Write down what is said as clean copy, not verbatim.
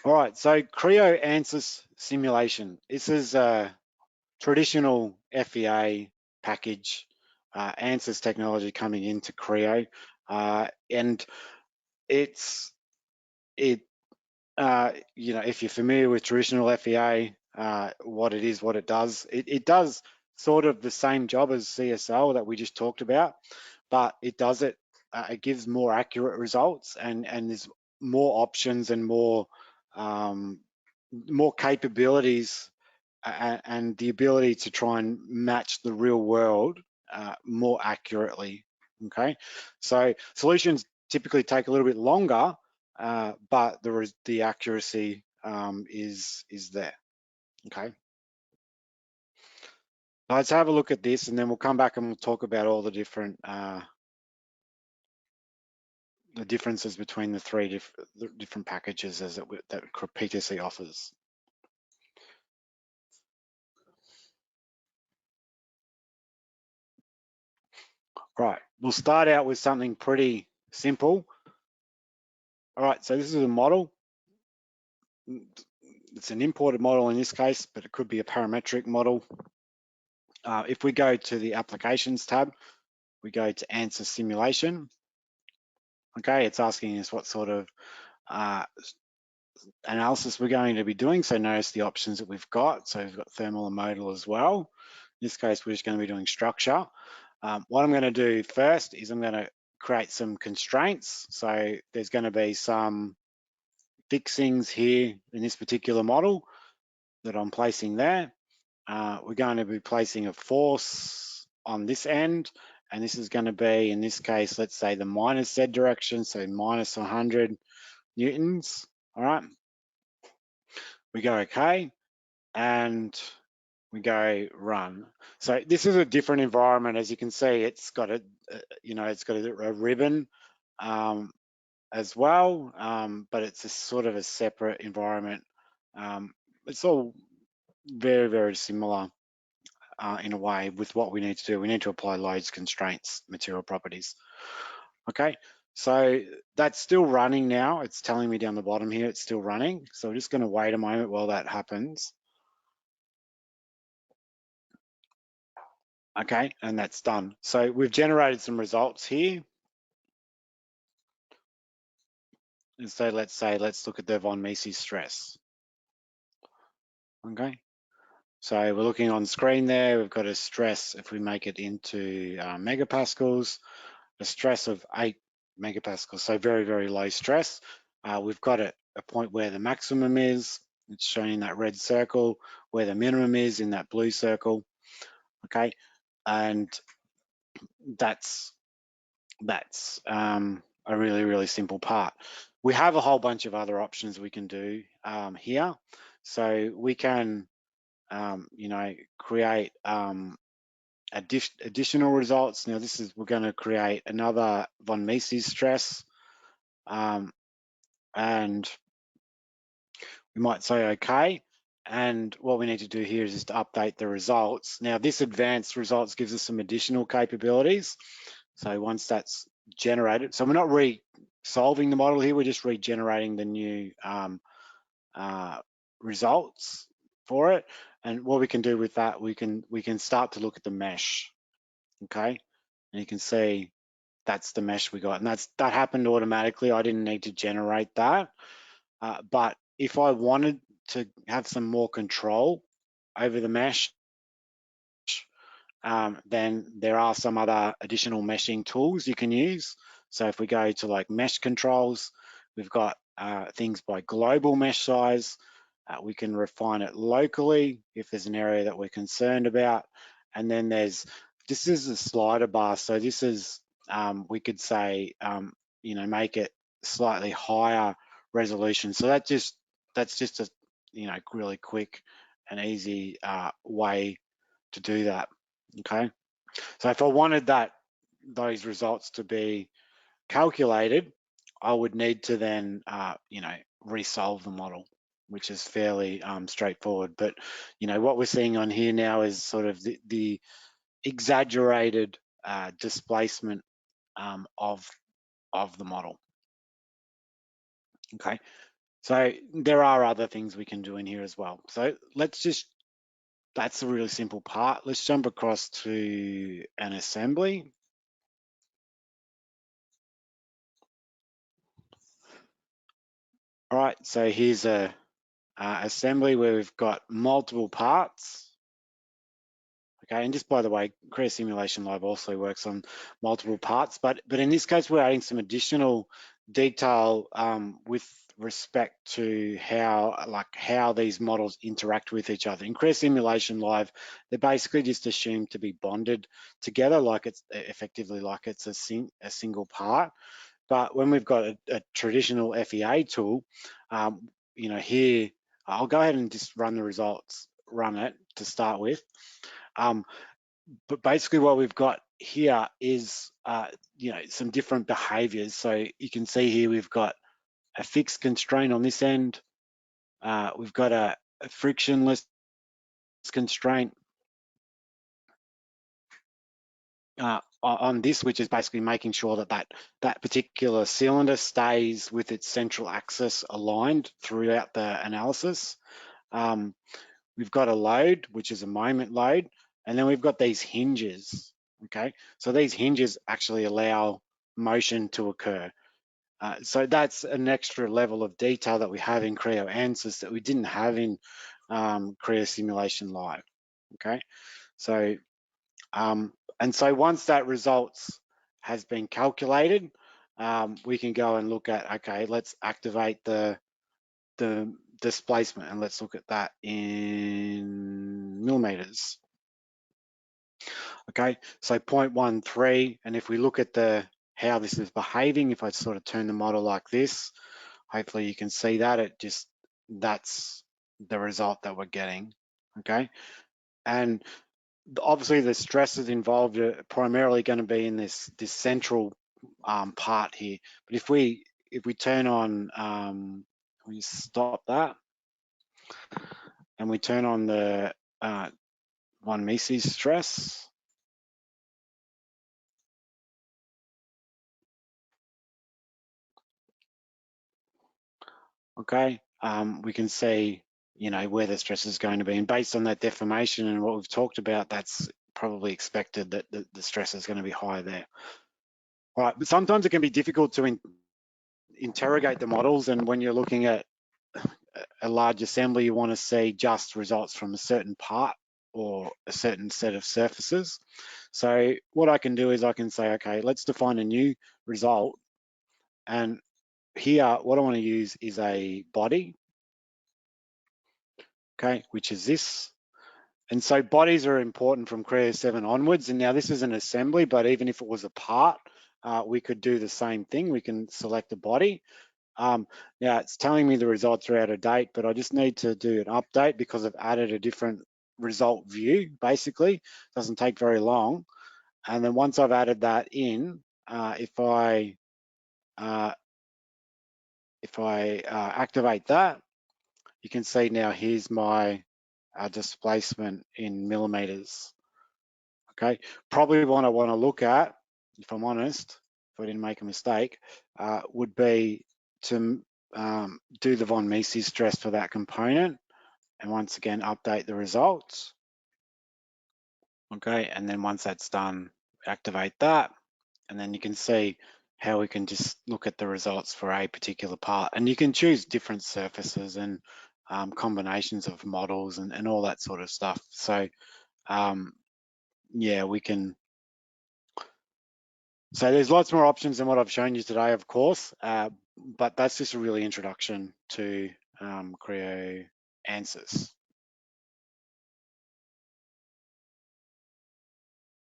All right, so Creo Ansys simulation. This is a traditional FEA package, Ansys technology coming into Creo, and if you're familiar with traditional FEA, what it is, what it does, it does sort of the same job as CSL that we just talked about, but it does it. It gives more accurate results, and there's more options and more capabilities, and the ability to try and match the real world more accurately. Okay, so solutions typically take a little bit longer, but the accuracy is there. Okay, let's have a look at this, and then we'll come back and we'll talk about all the different the differences between the three different packages that PTC offers. Right, we'll start out with something pretty simple. All right, so this is a model. It's an imported model in this case, but it could be a parametric model. If we go to the applications tab, we go to Ansys simulation. Okay, it's asking us what sort of analysis we're going to be doing. So notice the options that we've got. So we've got thermal and modal as well. In this case, we're just going to be doing structure. What I'm going to do first is I'm going to create some constraints. So there's going to be some fixings here in this particular model that I'm placing there. We're going to be placing a force on this end, and this is going to be, in this case, let's say the minus Z direction, so minus 100 newtons. All right, we go okay, and we go run. So this is a different environment. As you can see, it's got a ribbon as well, but it's a sort of a separate environment. It's all very, very similar in a way with what we need to do. We need to apply loads, constraints, material properties. Okay, so that's still running now. It's telling me down the bottom here, it's still running. So we're just going to wait a moment while that happens. Okay, and that's done. So we've generated some results here. And so let's look at the von Mises stress. Okay, so we're looking on screen there. We've got a stress, if we make it into megapascals, a stress of 8 megapascals, so very, very low stress. We've got a point where the maximum is, it's shown in that red circle, where the minimum is in that blue circle. Okay, and that's a really, really simple part. We have a whole bunch of other options we can do here. So we can, create additional results. Now we're going to create another von Mises stress, and we might say okay. And what we need to do here is just to update the results. Now this advanced results gives us some additional capabilities. So once that's generated, so we're not re-solving the model here, we're just regenerating the new results for it. And what we can do with that, we can start to look at the mesh. Okay, and you can see that's the mesh we got, and that happened automatically. I didn't need to generate that, but if I wanted to have some more control over the mesh, then there are some other additional meshing tools you can use. So if we go to like mesh controls, we've got things by global mesh size. We can refine it locally if there's an area that we're concerned about. And then this is a slider bar. So this is, we could say, make it slightly higher resolution. So that's just a, really quick and easy way to do that. Okay, so if I wanted those results to be calculated, I would need to then resolve the model, which is fairly straightforward. But what we're seeing on here now is sort of the exaggerated displacement of the model. Okay, So there are other things we can do in here as well. So that's a really simple part. Let's jump across to an assembly. All right, so here's a assembly where we've got multiple parts. Okay, and just by the way, Creo Simulation Live also works on multiple parts, but in this case, we're adding some additional detail with respect to how these models interact with each other. In Creo Simulation Live, they're basically just assumed to be bonded together, like it's effectively like it's a single part. But when we've got a traditional FEA tool, here, I'll go ahead and just run the results, run it to start with. But basically what we've got here is, some different behaviors. So you can see here we've got a fixed constraint on this end. We've got a frictionless constraint on this, which is basically making sure that particular cylinder stays with its central axis aligned throughout the analysis. We've got a load, which is a moment load, and then we've got these hinges, okay? So these hinges actually allow motion to occur. So that's an extra level of detail that we have in Creo Ansys that we didn't have in Creo Simulation Live, okay? So, and so once that results has been calculated, we can go and look at, okay, let's activate the displacement, and let's look at that in millimeters. Okay, so 0.13, and if we look at how this is behaving, if I sort of turn the model like this, hopefully you can see that that's the result that we're getting. Okay, and obviously the stresses involved are primarily going to be in this central part here. But if we turn on, we stop that, and we turn on the von Mises stress. Okay, we can see, where the stress is going to be, and based on that deformation and what we've talked about, that's probably expected that the stress is going to be high there. All right, but sometimes it can be difficult to interrogate the models, and when you're looking at a large assembly, you want to see just results from a certain part or a certain set of surfaces. So what I can do is I can say, okay, let's define a new result, and here what I want to use is a body, okay, which is this. And so bodies are important from Creo 7 onwards. And now this is an assembly, but even if it was a part, we could do the same thing. We can select a body. Now it's telling me the results are out of date, but I just need to do an update because I've added a different result view, basically. It doesn't take very long. And then once I've added that in, if I activate that, you can see now here's my displacement in millimeters. Okay, probably what I want to look at, if I'm honest, if I didn't make a mistake, would be to do the von Mises stress for that component, and once again update the results. Okay, and then once that's done, activate that, and then you can see how we can just look at the results for a particular part, and you can choose different surfaces and combinations of models and all that sort of stuff. So yeah, we can. So there's lots more options than what I've shown you today, of course, but that's just a really introduction to Creo Ansys.